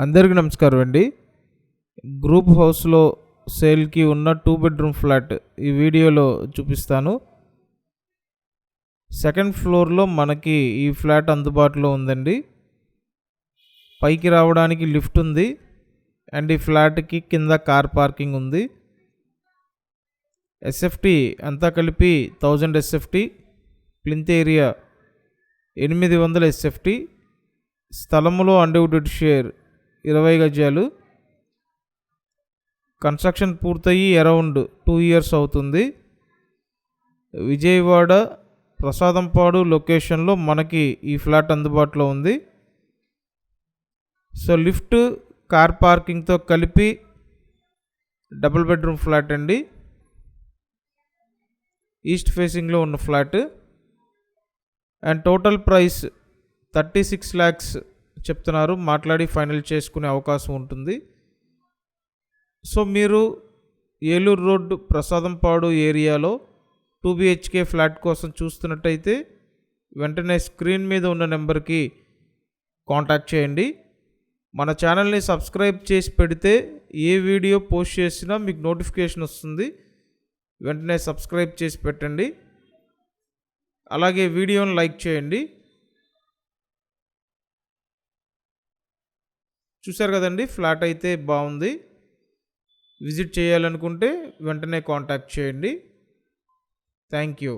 అందరికీ నమస్కారం అండి. గ్రూప్ హౌస్లో సేల్కి ఉన్న 2 బెడ్రూమ్ ఫ్లాట్ ఈ వీడియోలో చూపిస్తాను. సెకండ్ ఫ్లోర్లో మనకి ఈ ఫ్లాట్ అందుబాటులో ఉందండి. పైకి రావడానికి లిఫ్ట్ ఉంది అండ్ ఈ ఫ్లాట్కి కింద కార్ పార్కింగ్ ఉంది. ఎస్ఎఫ్టీ అంతా కలిపి 1000 ఎస్ఎఫ్టీ, ప్లింత్ ఏరియా 800 ఎస్ఎఫ్టీ, స్థలములో అన్డివైడెడ్ షేర్ 20 గజాలు. కన్స్ట్రక్షన్ పూర్తయి అరౌండ్ 2 ఇయర్స్ అవుతుంది. విజయవాడ ప్రసాదంపాడు లొకేషన్లో మనకి ఈ ఫ్లాట్ అందుబాటులో ఉంది. సో లిఫ్ట్, కార్ పార్కింగ్తో కలిపి డబుల్ బెడ్రూమ్ ఫ్లాట్ అండి. ఈస్ట్ ఫేసింగ్లో ఉన్న flat and total price 36 lakhs చెప్తున్నారు. మాట్లాడి ఫైనల్ చేసుకునే అవకాశం ఉంటుంది. సో మీరు ఏలూరు రోడ్డు ప్రసాదంపాడు ఏరియాలో 2 BHK ఫ్లాట్ కోసం చూస్తున్నట్టయితే వెంటనే స్క్రీన్ మీద ఉన్న నెంబర్కి కాంటాక్ట్ చేయండి. మన ఛానల్ని సబ్స్క్రైబ్ చేసి పెడితే ఏ వీడియో పోస్ట్ చేసినా మీకు నోటిఫికేషన్ వస్తుంది. వెంటనే సబ్స్క్రైబ్ చేసి పెట్టండి. అలాగే వీడియోని లైక్ చేయండి. చూశారు కదండి, ఫ్లాట్ అయితే బాగుంది. విజిట్ చేయాలనుకుంటే వెంటనే కాంటాక్ట్ చేయండి. Thank you.